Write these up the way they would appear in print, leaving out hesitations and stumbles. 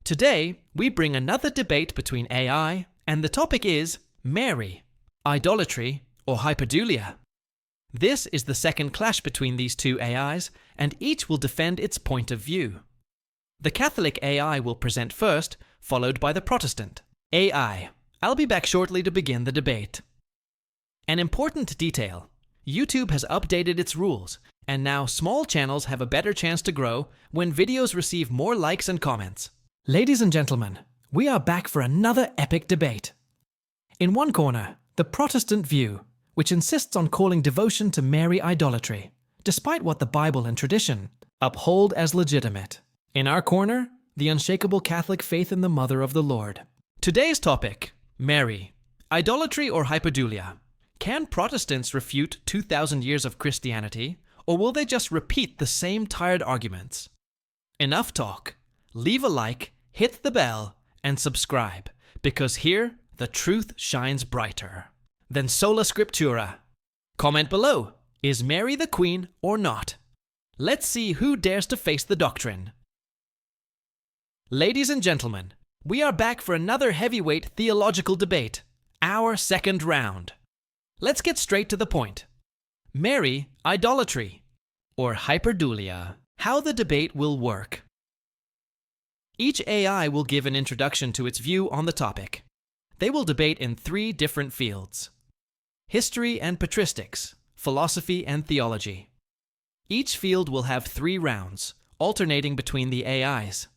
Today, we bring another debate between AI, and the topic is Mary, idolatry, or hyperdulia. This is the second clash between these two AIs, and each will defend its point of view. The Catholic AI will present first, followed by the Protestant AI. I'll be back shortly to begin the debate. An important detail: YouTube has updated its rules, and now small channels have a better chance to grow when videos receive more likes and comments. Ladies and gentlemen, we are back for another epic debate. In one corner, the Protestant view, which insists on calling devotion to Mary idolatry, despite what the Bible and tradition uphold as legitimate. In our corner, the unshakable Catholic faith in the Mother of the Lord. Today's topic: Mary, idolatry or hyperdulia. Can Protestants refute 2,000 years of Christianity, or will they just repeat the same tired arguments? Enough talk. Leave a like, hit the bell, and subscribe, because here the truth shines brighter. Then sola scriptura. Comment below. Is Mary the Queen or not? Let's see who dares to face the doctrine. Ladies and gentlemen, we are back for another heavyweight theological debate, our second round. Let's get straight to the point. Mary, idolatry, or hyperdulia. How the debate will work. Each AI will give an introduction to its view on the topic. They will debate in 3 different fields: history and patristics, philosophy and theology. Each field will have 3 rounds, alternating between the AIs.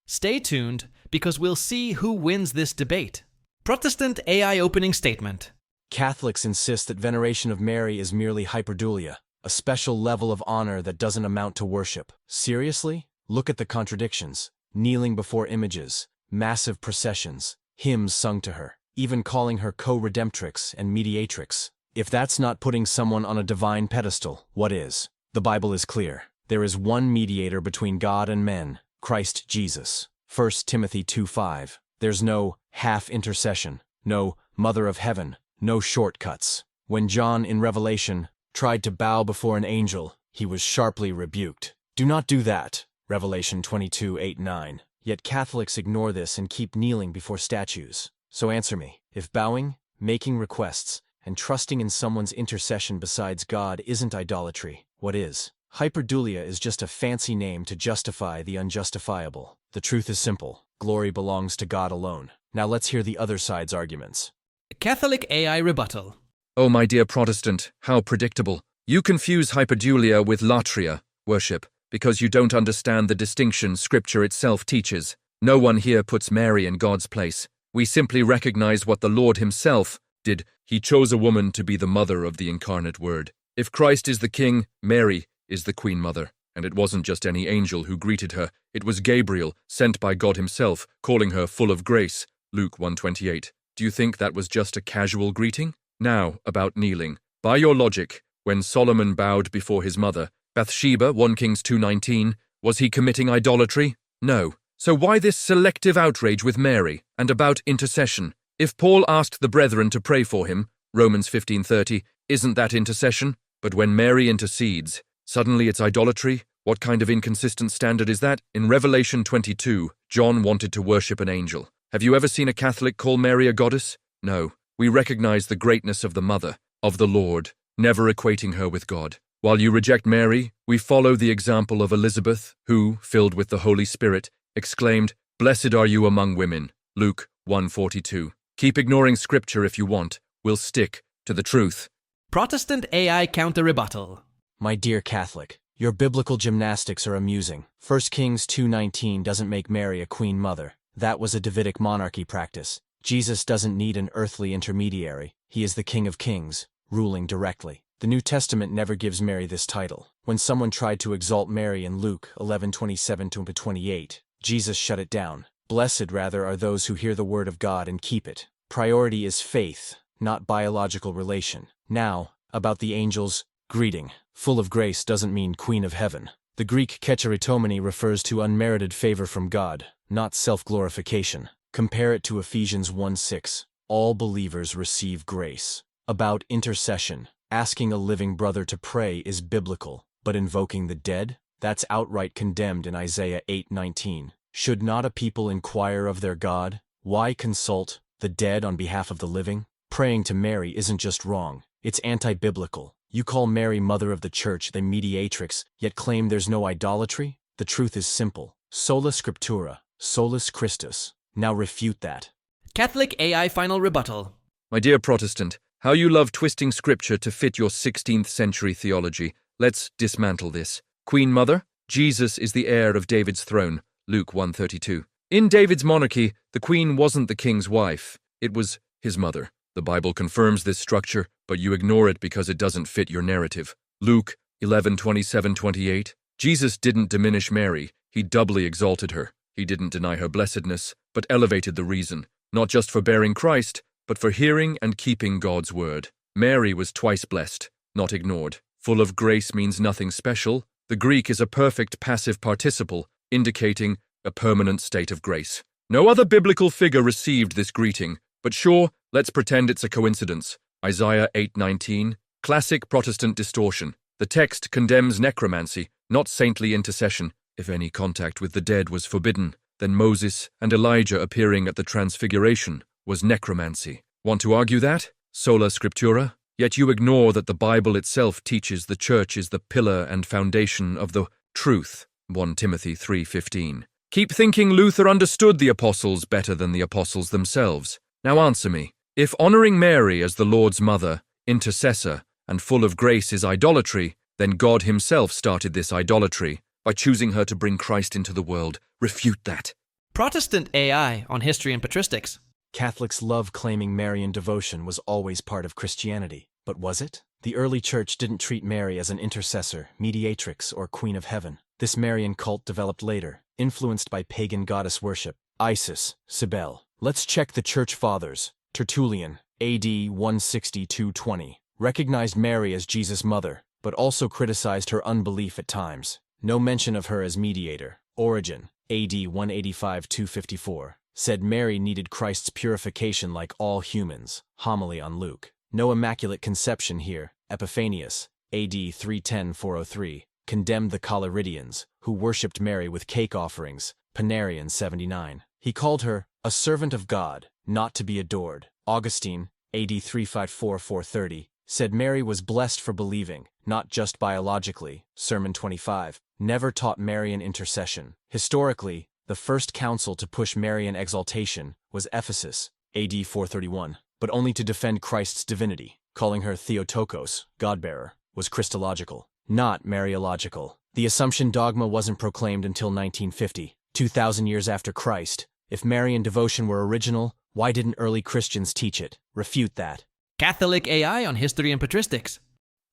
Stay tuned, because we'll see who wins this debate. Protestant AI opening statement. Catholics insist that veneration of Mary is merely hyperdulia, a special level of honor that doesn't amount to worship. Seriously? Look at the contradictions. Kneeling before images, massive processions, hymns sung to her, even calling her co-redemptrix and mediatrix. If that's not putting someone on a divine pedestal, what is? The Bible is clear. There is one mediator between God and men, Christ Jesus. 1 Timothy 2:5. There's no half intercession, no Mother of Heaven, no shortcuts. When John in Revelation tried to bow before an angel, he was sharply rebuked. Do not do that. Revelation 22:8-9. Yet Catholics ignore this and keep kneeling before statues. So answer me, if bowing, making requests, and trusting in someone's intercession besides God isn't idolatry, what is? Hyperdulia is just a fancy name to justify the unjustifiable. The truth is simple. Glory belongs to God alone. Now let's hear the other side's arguments. Catholic AI rebuttal. Oh, my dear Protestant, how predictable. You confuse hyperdulia with latria, worship, because you don't understand the distinction Scripture itself teaches. No one here puts Mary in God's place. We simply recognize what the Lord himself did. He chose a woman to be the mother of the incarnate Word. If Christ is the King, Mary is the Queen Mother. And it wasn't just any angel who greeted her. It was Gabriel, sent by God himself, calling her full of grace. Luke 1:28. Do you think that was just a casual greeting? Now, about kneeling. By your logic, when Solomon bowed before his mother, Bathsheba, 1 Kings 2:19, was he committing idolatry? No. So why this selective outrage with Mary, and about intercession? If Paul asked the brethren to pray for him, Romans 15:30, isn't that intercession? But when Mary intercedes, suddenly it's idolatry? What kind of inconsistent standard is that? In Revelation 22, John wanted to worship an angel. Have you ever seen a Catholic call Mary a goddess? No. We recognize the greatness of the Mother, of the Lord, never equating her with God. While you reject Mary, we follow the example of Elizabeth, who, filled with the Holy Spirit, exclaimed, "Blessed are you among women." Luke 1:42. Keep ignoring Scripture if you want. We'll stick to the truth. Protestant AI counter-rebuttal. My dear Catholic, your biblical gymnastics are amusing. 1 Kings 2:19 doesn't make Mary a queen mother. That was a Davidic monarchy practice. Jesus doesn't need an earthly intermediary. He is the King of Kings, ruling directly. The New Testament never gives Mary this title. When someone tried to exalt Mary in Luke 11:27-28, Jesus shut it down. Blessed, rather, are those who hear the word of God and keep it. Priority is faith, not biological relation. Now, about the angel's greeting. Full of grace doesn't mean Queen of Heaven. The Greek kecharitomene refers to unmerited favor from God, not self-glorification. Compare it to Ephesians 1:6. All believers receive grace. About intercession. Asking a living brother to pray is biblical, but invoking the dead? That's outright condemned in Isaiah 8:19. Should not a people inquire of their God? Why consult the dead on behalf of the living? Praying to Mary isn't just wrong, it's anti-biblical. You call Mary Mother of the Church, the mediatrix, yet claim there's no idolatry? The truth is simple. Sola scriptura, solus Christus. Now refute that. Catholic AI final rebuttal. My dear Protestant, how you love twisting scripture to fit your 16th century theology. Let's dismantle this. Queen Mother, Jesus is the heir of David's throne, Luke 1:32. In David's monarchy, the queen wasn't the king's wife, it was his mother. The Bible confirms this structure, but you ignore it because it doesn't fit your narrative. Luke 11:27-28. Jesus didn't diminish Mary, he doubly exalted her. He didn't deny her blessedness, but elevated the reason, not just for bearing Christ, but for hearing and keeping God's word. Mary was twice blessed, not ignored. Full of grace means nothing special. The Greek is a perfect passive participle, indicating a permanent state of grace. No other biblical figure received this greeting, but sure, let's pretend it's a coincidence. Isaiah 8:19, classic Protestant distortion. The text condemns necromancy, not saintly intercession. If any contact with the dead was forbidden, then Moses and Elijah appearing at the Transfiguration was necromancy. Want to argue that? Sola scriptura? Yet you ignore that the Bible itself teaches the Church is the pillar and foundation of the truth. 1 Timothy 3:15. Keep thinking Luther understood the apostles better than the apostles themselves. Now answer me. If honoring Mary as the Lord's mother, intercessor, and full of grace is idolatry, then God himself started this idolatry by choosing her to bring Christ into the world. Refute that. Protestant AI on history and patristics. Catholics love claiming Marian devotion was always part of Christianity. But was it? The early church didn't treat Mary as an intercessor, mediatrix, or queen of heaven. This Marian cult developed later, influenced by pagan goddess worship. Isis, Cybele. Let's check the church fathers. Tertullian, AD 160-220, recognized Mary as Jesus' mother, but also criticized her unbelief at times. No mention of her as mediator. Origen, AD 185-254, said Mary needed Christ's purification like all humans. Homily on Luke. No immaculate conception here. Epiphanius, AD 310-403, condemned the Collyridians, who worshipped Mary with cake offerings. Panarian 79. He called her a servant of God, not to be adored. Augustine, AD 354-430, said Mary was blessed for believing, not just biologically. Sermon 25. Never taught Marian intercession. Historically, the first council to push Marian exaltation was Ephesus, AD 431, but only to defend Christ's divinity. Calling her Theotokos, God-bearer, was Christological, not Mariological. The Assumption dogma wasn't proclaimed until 1950, 2,000 years after Christ. If Marian devotion were original, why didn't early Christians teach it? Refute that. Catholic AI on history and patristics.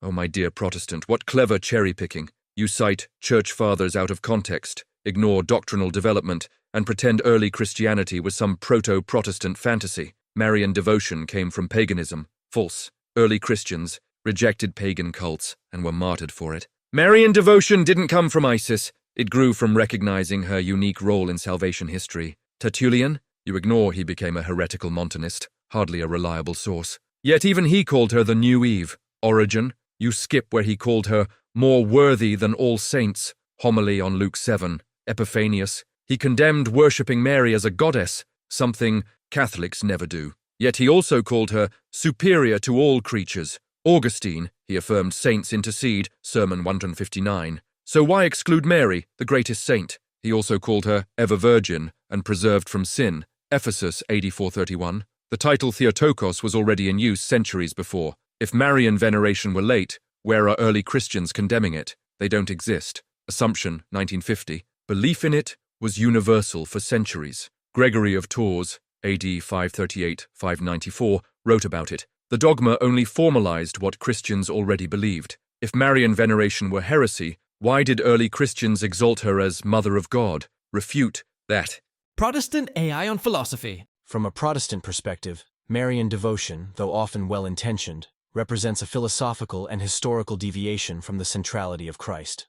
Oh, my dear Protestant, what clever cherry-picking. You cite church fathers out of context, ignore doctrinal development, and pretend early Christianity was some proto-Protestant fantasy. Marian devotion came from paganism. False. Early Christians rejected pagan cults and were martyred for it. Marian devotion didn't come from Isis. It grew from recognizing her unique role in salvation history. Tertullian? You ignore he became a heretical Montanist, hardly a reliable source. Yet even he called her the new Eve. Origen? You skip where he called her more worthy than all saints. Homily on Luke 7. Epiphanius? He condemned worshipping Mary as a goddess, something Catholics never do. Yet he also called her superior to all creatures. Augustine? He affirmed saints intercede, Sermon 159. So why exclude Mary, the greatest saint? He also called her ever virgin and preserved from sin. Ephesus, AD 431. The title Theotokos was already in use centuries before. If Marian veneration were late, where are early Christians condemning it? They don't exist. Assumption, 1950. Belief in it was universal for centuries. Gregory of Tours, AD 538-594, wrote about it. The dogma only formalized what Christians already believed. If Marian veneration were heresy, why did early Christians exalt her as Mother of God? Refute that. Protestant AI on philosophy. From a Protestant perspective, Marian devotion, though often well-intentioned, represents a philosophical and historical deviation from the centrality of Christ.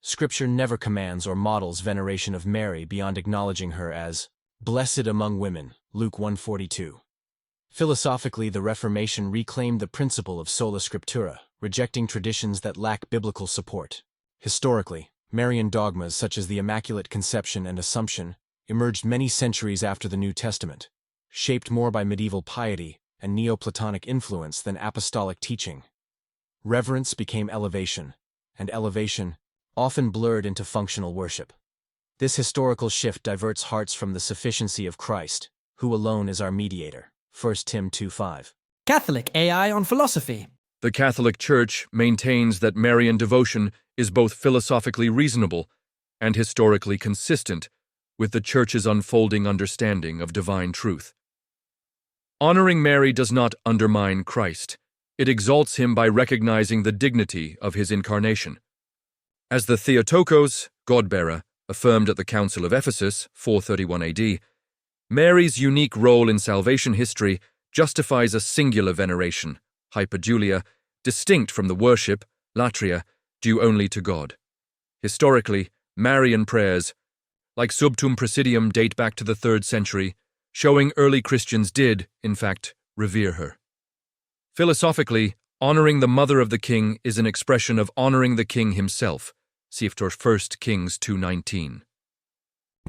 Scripture never commands or models veneration of Mary beyond acknowledging her as blessed among women, Luke 1:42. Philosophically, the Reformation reclaimed the principle of sola scriptura, rejecting traditions that lack biblical support. Historically, Marian dogmas such as the Immaculate Conception and Assumption emerged many centuries after the New Testament, shaped more by medieval piety and Neoplatonic influence than apostolic teaching. Reverence became elevation, and elevation often blurred into functional worship. This historical shift diverts hearts from the sufficiency of Christ, who alone is our mediator. 1 Tim 2:5. Catholic AI on philosophy. The Catholic Church maintains that Marian devotion is both philosophically reasonable and historically consistent with the Church's unfolding understanding of divine truth. Honoring Mary does not undermine Christ. It exalts him by recognizing the dignity of his incarnation. As the Theotokos, God-bearer, affirmed at the Council of Ephesus, 431 AD, Mary's unique role in salvation history justifies a singular veneration, Hyperdulia, distinct from the worship, latria, due only to God. Historically, Marian prayers, like Subtum Presidium, date back to the 3rd century, showing early Christians did, in fact, revere her. Philosophically, honoring the Mother of the King is an expression of honoring the King himself. See 1 Kings 2:19.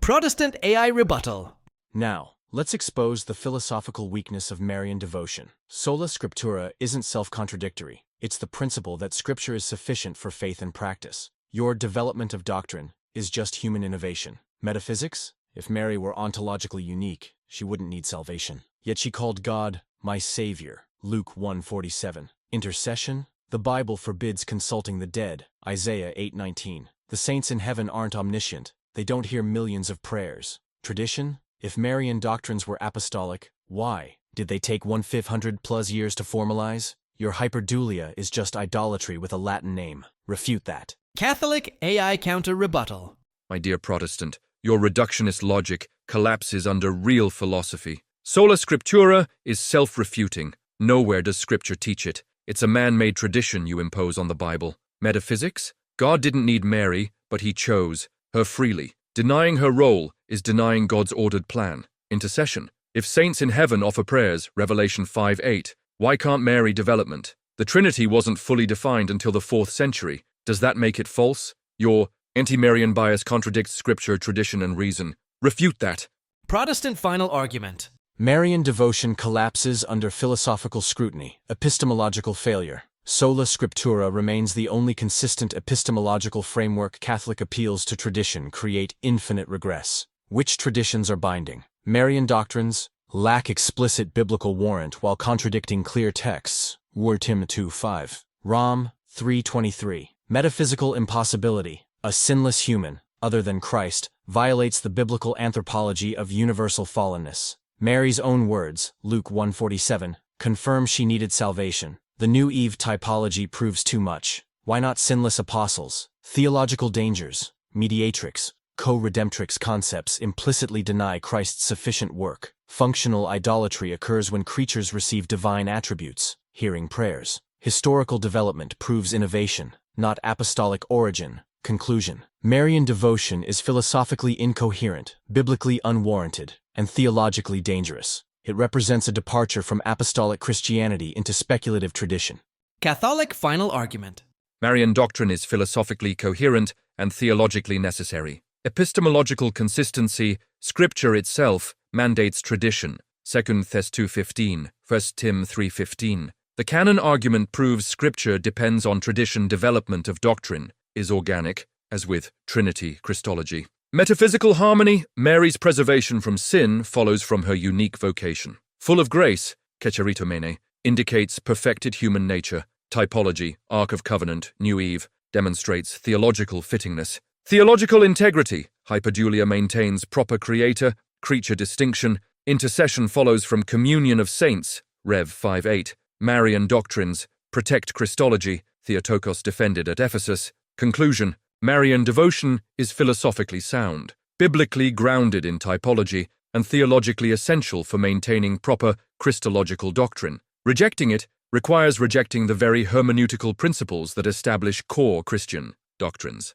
Protestant AI rebuttal. Now, let's expose the philosophical weakness of Marian devotion. Sola scriptura isn't self-contradictory. It's the principle that Scripture is sufficient for faith and practice. Your development of doctrine is just human innovation. Metaphysics? If Mary were ontologically unique, she wouldn't need salvation. Yet she called God, my Savior. Luke 1:47. Intercession? The Bible forbids consulting the dead. Isaiah 8:19. The saints in heaven aren't omniscient. They don't hear millions of prayers. Tradition? If Marian doctrines were apostolic, why did they take 1,500+ years to formalize? Your Hyperdulia is just idolatry with a Latin name. Refute that. Catholic AI counter rebuttal. My dear Protestant, your reductionist logic collapses under real philosophy. Sola scriptura is self-refuting. Nowhere does Scripture teach it. It's a man-made tradition you impose on the Bible. Metaphysics? God didn't need Mary, but he chose her freely. Denying her role is denying God's ordered plan. Intercession? If saints in heaven offer prayers, Revelation 5:8, why can't Mary development? The Trinity wasn't fully defined until the 4th century. Does that make it false? Your anti-Marian bias contradicts Scripture, tradition, and reason. Refute that. Protestant final argument. Marian devotion collapses under philosophical scrutiny, epistemological failure. Sola scriptura remains the only consistent epistemological framework. Catholic appeals to tradition create infinite regress. Which traditions are binding? Marian doctrines lack explicit biblical warrant while contradicting clear texts. 1 Tim 2:5. Rom 3:23. Metaphysical impossibility. A sinless human, other than Christ, violates the biblical anthropology of universal fallenness. Mary's own words, Luke 1:47, confirm she needed salvation. The new Eve typology proves too much. Why not sinless apostles? Theological dangers, mediatrix, co-redemptrix concepts implicitly deny Christ's sufficient work. Functional idolatry occurs when creatures receive divine attributes, hearing prayers. Historical development proves innovation, not apostolic origin. Conclusion. Marian devotion is philosophically incoherent, biblically unwarranted, and theologically dangerous. It represents a departure from apostolic Christianity into speculative tradition. Catholic final argument. Marian doctrine is philosophically coherent and theologically necessary. Epistemological consistency, Scripture itself, mandates tradition. 2 Thess 2:15, 1 Tim 3:15. The canon argument proves Scripture depends on tradition. Development of doctrine is organic, as with Trinity Christology. Metaphysical harmony, Mary's preservation from sin follows from her unique vocation. Full of grace, Kecheritomene, indicates perfected human nature. Typology, Ark of Covenant, New Eve, demonstrates theological fittingness. Theological integrity, Hyperdulia maintains proper creator-creature distinction. Intercession follows from communion of saints, Rev 5:8. Marian doctrines, protect Christology, Theotokos defended at Ephesus. Conclusion. Marian devotion is philosophically sound, biblically grounded in typology, and theologically essential for maintaining proper Christological doctrine. Rejecting it requires rejecting the very hermeneutical principles that establish core Christian doctrines.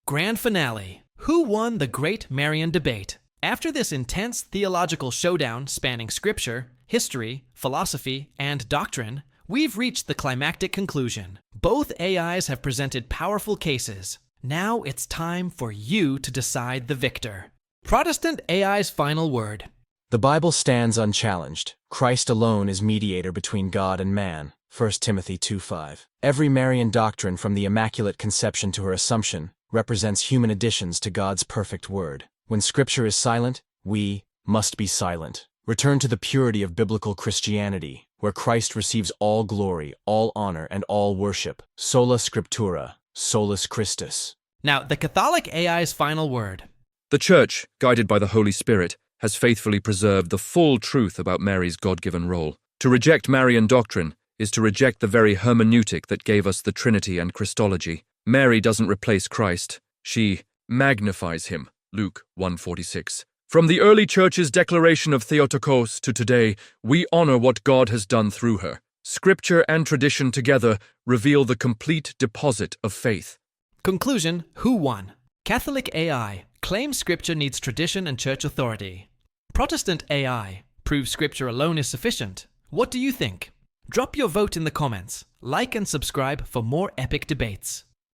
Grand finale. Who won the great Marian debate? After this intense theological showdown spanning Scripture, history, philosophy, and doctrine, we've reached the climactic conclusion. Both AIs have presented powerful cases, Now it's time for you to decide the victor. Protestant AI's final word. The Bible stands unchallenged. Christ alone is mediator between God and man. 1 Timothy 2:5. Every Marian doctrine from the Immaculate Conception to her Assumption represents human additions to God's perfect word. When Scripture is silent, we must be silent. Return to the purity of biblical Christianity, where Christ receives all glory, all honor, and all worship. Sola scriptura, solus Christus. Now, the Catholic AI's final word. The Church, guided by the Holy Spirit, has faithfully preserved the full truth about Mary's God-given role. To reject Marian doctrine is to reject the very hermeneutic that gave us the Trinity and Christology. Mary doesn't replace Christ, she magnifies him. Luke 1:46. From the early Church's declaration of Theotokos to today, we honor what God has done through her. Scripture and tradition together reveal the complete deposit of faith. Conclusion, who won? Catholic AI claims Scripture needs tradition and church authority. Protestant AI proves Scripture alone is sufficient. What do you think? Drop your vote in the comments, like and subscribe for more epic debates.